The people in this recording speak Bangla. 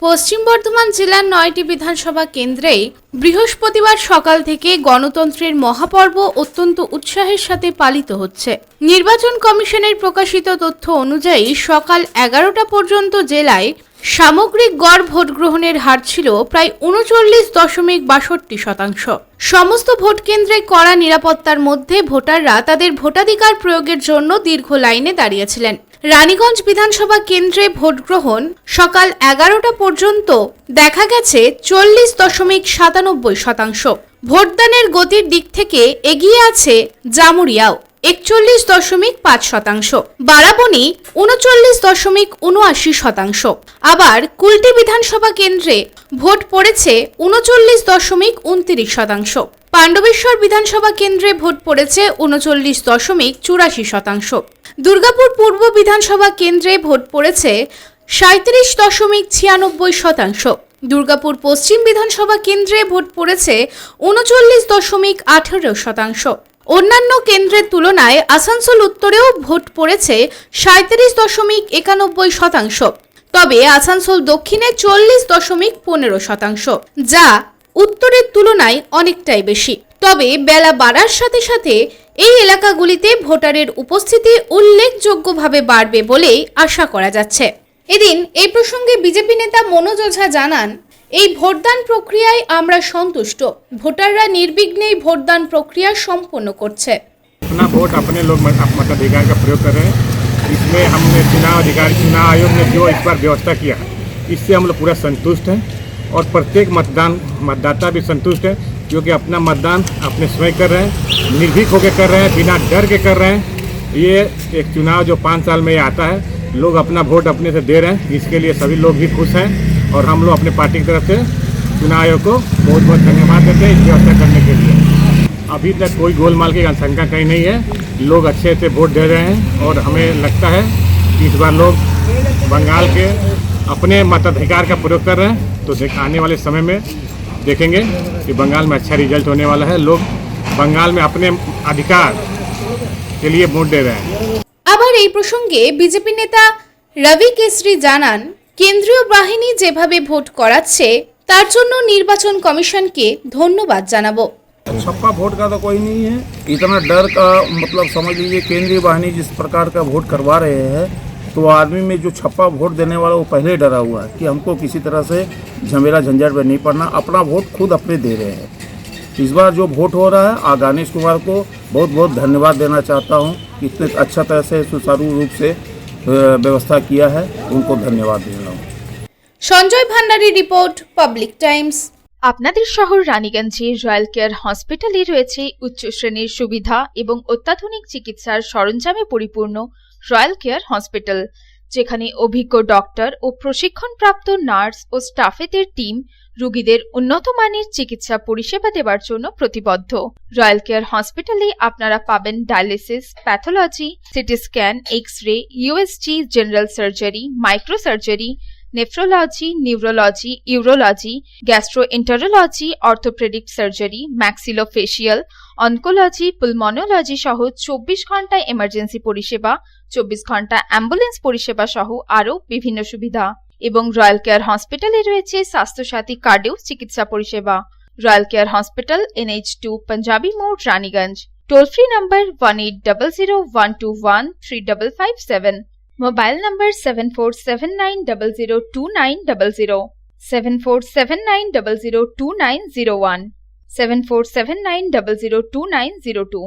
পশ্চিম বর্ধমান জেলার 9টি বিধানসভা কেন্দ্রে বৃহস্পতিবার সকাল থেকে গণতন্ত্রের মহাপর্ব অত্যন্ত উৎসাহের সাথে পালিত হচ্ছে। নির্বাচন কমিশনের প্রকাশিত তথ্য অনুযায়ী সকাল 11টা পর্যন্ত জেলায় সামগ্রিক গড় ভোট গ্রহণের হার ছিল প্রায় 39.62%। সমস্ত ভোট কেন্দ্রে কড়া নিরাপত্তার মধ্যে ভোটাররা তাদের ভোটাধিকার প্রয়োগের জন্য দীর্ঘ লাইনে দাঁড়িয়েছিলেন। রানীগঞ্জ বিধানসভা কেন্দ্রে ভোট গ্রহণ সকাল 11টা পর্যন্ত দেখা গেছে 40.97%। ভোটদানের গতির দিক থেকে এগিয়ে আছে জামুরিয়াও 41.5%, বারাবণী 39.79%। আবার কুলটি বিধানসভা কেন্দ্রে ভোট পড়েছে 39.29%। পাণ্ডবেশ্বর বিধানসভা কেন্দ্রে ভোট পড়েছে 39.84%। দুর্গাপুর পূর্ব বিধানসভা কেন্দ্রে ভোট পড়েছে 37.96%। দুর্গাপুর পশ্চিম বিধানসভা কেন্দ্রে ভোট পড়েছে 39.18%। অন্যান্য কেন্দ্রের তুলনায় আসানসোল উত্তরেও ভোট পড়েছে 37.91%। তবে আসানসোল দক্ষিণে 40.15%, যা উত্তরের তুলনায় অনেকটাই বেশি। তবে বেলা বাড়ার সাথে সাথে এই এলাকাগুলিতে ভোটারের উপস্থিতি উল্লেখযোগ্যভাবে বাড়বে বলেই আশা করা যাচ্ছে। এদিন এই প্রসঙ্গে বিজেপি নেতা মনোজ ওঝা জানান, এই ভোটদান প্রক্রিয়ায় আমরা সন্তুষ্ট। ভোটাররা নির্বিঘ্নে ভোটদান প্রক্রিয়া সম্পন্ন করছে। अपना वोट अपने लोग मताधिकार का प्रयोग कर रहे हैं। इसमें हमने चुनाव आयोग ने जो इस बार व्यवस्था किया, इससे हम लोग पूरा संतुष्ट हैं और प्रत्येक मतदाता भी संतुष्ट है, क्योंकि अपना मतदान अपने स्वयं कर रहे हैं, निर्भीक होकर कर रहे हैं, बिना डर के कर रहे हैं। ये एक चुनाव जो 5 साल में आता है, लोग अपना वोट अपने से दे रहे हैं, इसके लिए सभी लोग भी खुश हैं और हम लोग अपने पार्टी की तरफ से चुनाव आयोग को बहुत बहुत धन्यवाद देते हैं इस व्यवस्था करने के लिए। अभी तक कोई गोलमाल की आशंका कहीं नहीं है, लोग अच्छे से वोट दे रहे हैं और हमें लगता है कि इस बार लोग बंगाल के अपने मताधिकार का प्रयोग कर रहे हैं। तो आने वाले समय में देखेंगे कि बंगाल में अच्छा रिजल्ट होने वाला है। लोग बंगाल में अपने अधिकार के लिए वोट दे रहे हैं। আবার এই প্রসঙ্গে বিজেপি নেতা রবি কেশরি জানান, কেন্দ্রীয় বাহিনী যেভাবে ভোট করাচ্ছে তার জন্য নির্বাচন কমিশনকে ধন্যবাদ জানাবো। छप्पा वोट का तो कोई नहीं है, इतना डर का मतलब समझ लीजिए केंद्रीय बाहिनी जिस प्रकार का वोट करवा रहे हैं, तो आदमी में जो छप्पा वोट देने वाला वो पहले डरा हुआ है कि हमको किसी तरह से झमेला झंझट में नहीं पड़ना, अपना वोट खुद अपने दे रहे हैं। इस बार जो वोट हो रहा है, गणेश कुमार को बहुत बहुत धन्यवाद देना चाहता हूँ कि इतने अच्छा तरह से सुचारू रूप से व्यवस्था किया है, उनको धन्यवाद दे रहा हूँ। Sanjay Bhandari report, public Times. আপনাদের শহর রানীগঞ্জে রয়্যাল কেয়ার হসপিটালে রয়েছে উচ্চ শ্রেণীর সুবিধা এবং অত্যাধুনিক চিকিৎসার সরঞ্জামে পরিপূর্ণ রয়্যাল কেয়ার হসপিটাল, যেখানে অভিজ্ঞ ডক্টর ও প্রশিক্ষণপ্রাপ্ত নার্স ও স্টাফেদের টিম রোগীদের উন্নত মানের চিকিৎসা পরিষেবা দেওয়ার জন্য প্রতিবদ্ধ। রয়্যাল কেয়ার হসপিটালে আপনারা পাবেন dialysis, pathology, CT scan, x-ray, USG, general surgery, microsurgery, nephrology, neurology, urology, gastroenterology, orthopaedic surgery, maxillofacial, oncology, pulmonology সহ 24 ঘন্টা এমার্জেন্সি পরিষেবা, 24 ঘন্টা অ্যাম্বুলেন্স পরিষেবা সহ আরও বিভিন্ন সুবিধা। এবং রয়্যাল কেয়ার হসপিটালে রয়েছে স্বাস্থ্যসাথী কার্ডেও চিকিৎসা পরিষেবা। Royal care hospital, NH2 panjabi মোড়, Raniganj. Toll free number 180012135557। Mobile number 7479002900, 7479002901, 7479002902।